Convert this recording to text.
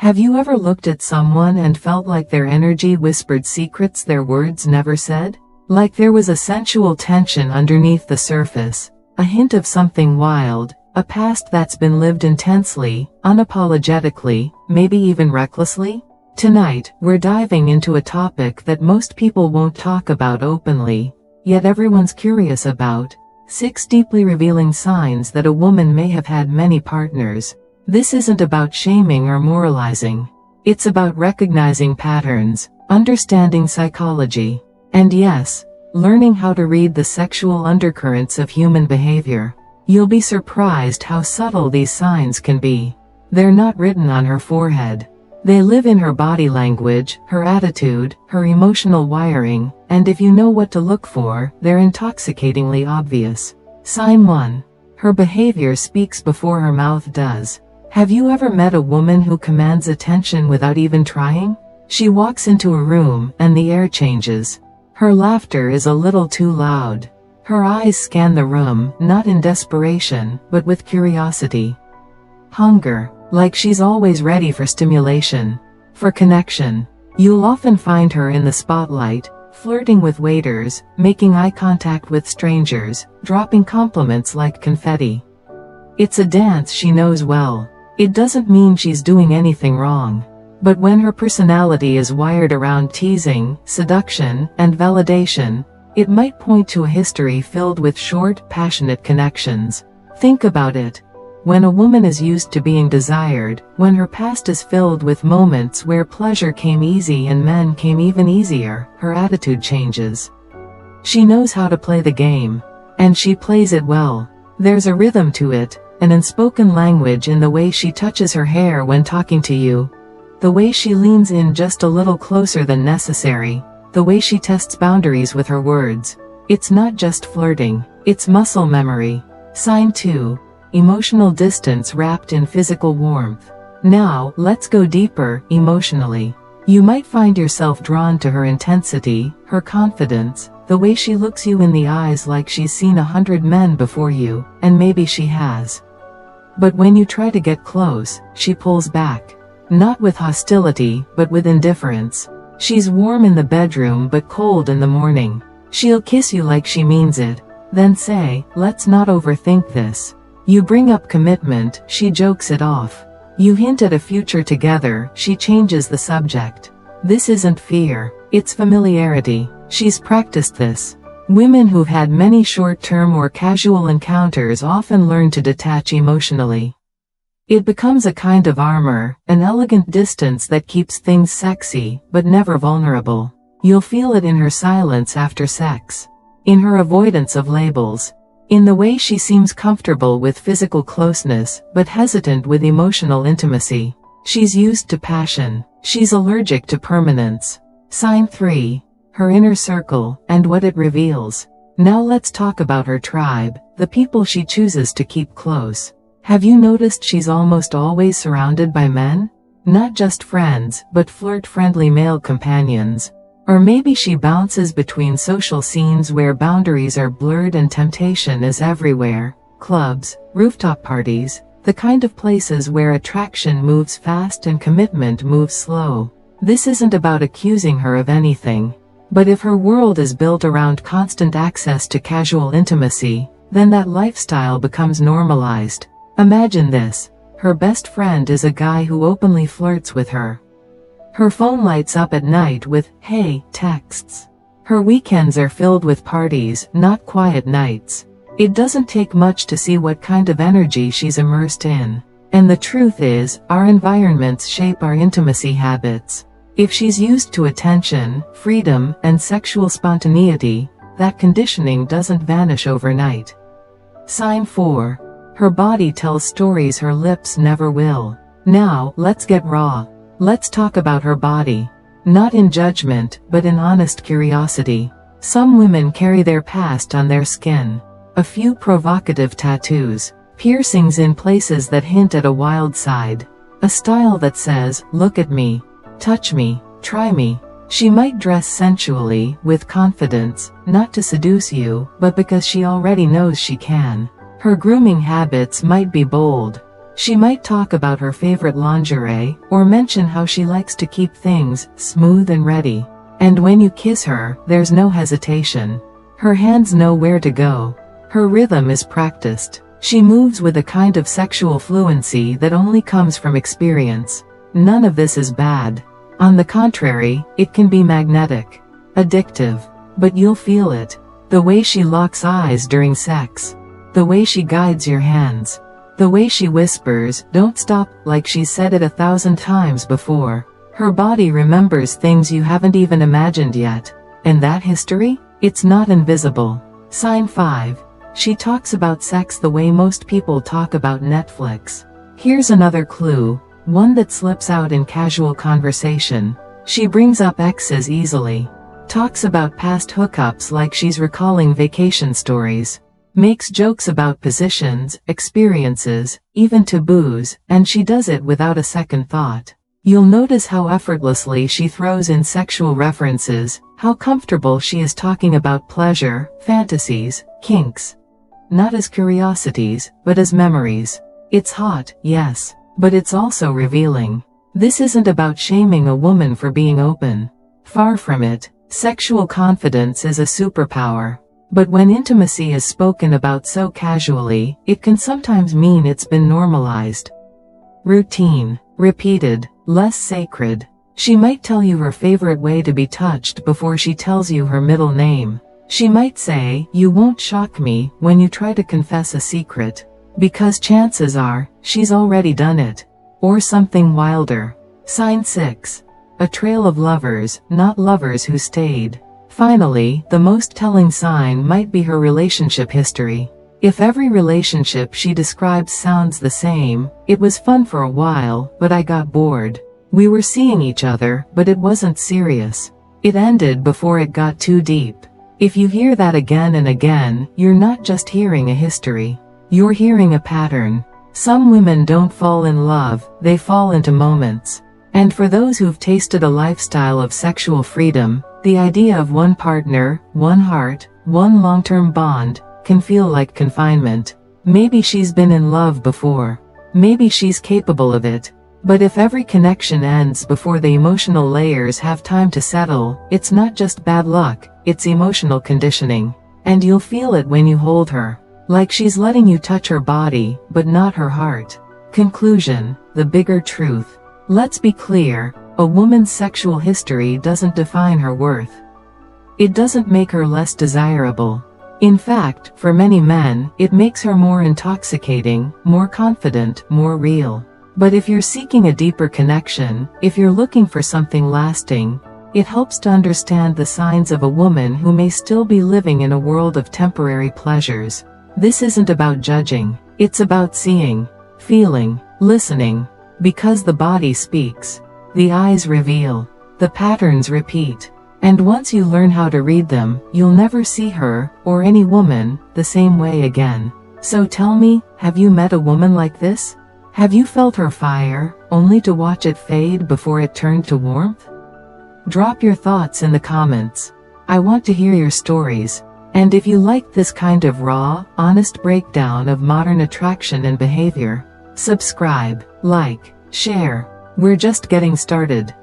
Have you ever looked at someone and felt like their energy whispered secrets their words never said? Like there was a sensual tension underneath the surface, a hint of something wild, a past that's been lived intensely, unapologetically, maybe even recklessly? Tonight, we're diving into a topic that most people won't talk about openly, yet everyone's curious about. 6 deeply revealing signs that a woman may have had many partners. This isn't about shaming or moralizing. It's about recognizing patterns, understanding psychology, and yes, learning how to read the sexual undercurrents of human behavior. You'll be surprised how subtle these signs can be. They're not written on her forehead. They live in her body language, her attitude, her emotional wiring, and if you know what to look for, they're intoxicatingly obvious. Sign 1. Her behavior speaks before her mouth does. Have you ever met a woman who commands attention without even trying? She walks into a room, and the air changes. Her laughter is a little too loud. Her eyes scan the room, not in desperation, but with curiosity. Hunger. Like she's always ready for stimulation, for connection. You'll often find her in the spotlight, flirting with waiters, making eye contact with strangers, dropping compliments like confetti. It's a dance she knows well. It doesn't mean she's doing anything wrong. But when her personality is wired around teasing, seduction, and validation, it might point to a history filled with short, passionate connections. Think about it. When a woman is used to being desired, when her past is filled with moments where pleasure came easy and men came even easier, her attitude changes. She knows how to play the game. And she plays it well. There's a rhythm to it, an unspoken language in the way she touches her hair when talking to you, the way she leans in just a little closer than necessary, the way she tests boundaries with her words. It's not just flirting, it's muscle memory. Sign 2. Emotional distance wrapped in physical warmth. Now, let's go deeper, emotionally. You might find yourself drawn to her intensity, her confidence, the way she looks you in the eyes like she's seen 100 men before you, and maybe she has. But when you try to get close, she pulls back. Not with hostility, but with indifference. She's warm in the bedroom but cold in the morning. She'll kiss you like she means it, then say, "Let's not overthink this." You bring up commitment, she jokes it off. You hint at a future together, she changes the subject. This isn't fear, it's familiarity. She's practiced this. Women who've had many short-term or casual encounters often learn to detach emotionally. It becomes a kind of armor, an elegant distance that keeps things sexy, but never vulnerable. You'll feel it in her silence after sex. In her avoidance of labels. In the way she seems comfortable with physical closeness, but hesitant with emotional intimacy. She's used to passion. She's allergic to permanence. Sign 3. Her inner circle, and what it reveals. Now let's talk about her tribe, the people she chooses to keep close. Have you noticed she's almost always surrounded by men? Not just friends, but flirt-friendly male companions. Or maybe she bounces between social scenes where boundaries are blurred and temptation is everywhere. Clubs, rooftop parties, the kind of places where attraction moves fast and commitment moves slow. This isn't about accusing her of anything. But if her world is built around constant access to casual intimacy, then that lifestyle becomes normalized. Imagine this. Her best friend is a guy who openly flirts with her. Her phone lights up at night with, "Hey," texts. Her weekends are filled with parties, not quiet nights. It doesn't take much to see what kind of energy she's immersed in. And the truth is, our environments shape our intimacy habits. If she's used to attention, freedom, and sexual spontaneity, that conditioning doesn't vanish overnight. Sign 4. Her body tells stories her lips never will. Now, let's get raw. Let's talk about her body. Not in judgment, but in honest curiosity. Some women carry their past on their skin. A few provocative tattoos, piercings in places that hint at a wild side. A style that says, "Look at me. Touch me. Try me." She might dress sensually, with confidence, not to seduce you, but because she already knows she can. Her grooming habits might be bold. She might talk about her favorite lingerie, or mention how she likes to keep things smooth and ready. And when you kiss her, there's no hesitation. Her hands know where to go. Her rhythm is practiced. She moves with a kind of sexual fluency that only comes from experience. None of this is bad. On the contrary, it can be magnetic, addictive. But you'll feel it. The way she locks eyes during sex. The way she guides your hands. The way she whispers, "Don't stop," like she's said it 1,000 times before. Her body remembers things you haven't even imagined yet. And that history? It's not invisible. Sign 5. She talks about sex the way most people talk about Netflix. Here's another clue, one that slips out in casual conversation. She brings up exes easily. Talks about past hookups like she's recalling vacation stories. Makes jokes about positions, experiences, even taboos, and she does it without a second thought. You'll notice how effortlessly she throws in sexual references, how comfortable she is talking about pleasure, fantasies, kinks. Not as curiosities, but as memories. It's hot, yes, but it's also revealing. This isn't about shaming a woman for being open. Far from it. Sexual confidence is a superpower. But when intimacy is spoken about so casually, it can sometimes mean it's been normalized. Routine. Repeated. Less sacred. She might tell you her favorite way to be touched before she tells you her middle name. She might say, "You won't shock me," when you try to confess a secret. Because chances are, she's already done it. Or something wilder. Sign 6. A trail of lovers, not lovers who stayed. Finally, the most telling sign might be her relationship history. If every relationship she describes sounds the same, "It was fun for a while, but I got bored. We were seeing each other, but it wasn't serious. It ended before it got too deep." If you hear that again and again, you're not just hearing a history. You're hearing a pattern. Some women don't fall in love, they fall into moments. And for those who've tasted a lifestyle of sexual freedom, the idea of one partner, one heart, one long-term bond, can feel like confinement. Maybe she's been in love before. Maybe she's capable of it. But if every connection ends before the emotional layers have time to settle, it's not just bad luck, it's emotional conditioning. And you'll feel it when you hold her. Like she's letting you touch her body, but not her heart. Conclusion. The bigger truth. Let's be clear, a woman's sexual history doesn't define her worth. It doesn't make her less desirable. In fact, for many men, it makes her more intoxicating, more confident, more real. But if you're seeking a deeper connection, if you're looking for something lasting, it helps to understand the signs of a woman who may still be living in a world of temporary pleasures. This isn't about judging, it's about seeing, feeling, listening. Because the body speaks, the eyes reveal, the patterns repeat. And once you learn how to read them, you'll never see her, or any woman, the same way again. So tell me, have you met a woman like this? Have you felt her fire, only to watch it fade before it turned to warmth? Drop your thoughts in the comments. I want to hear your stories. And if you like this kind of raw, honest breakdown of modern attraction and behavior, subscribe, like, share. We're just getting started.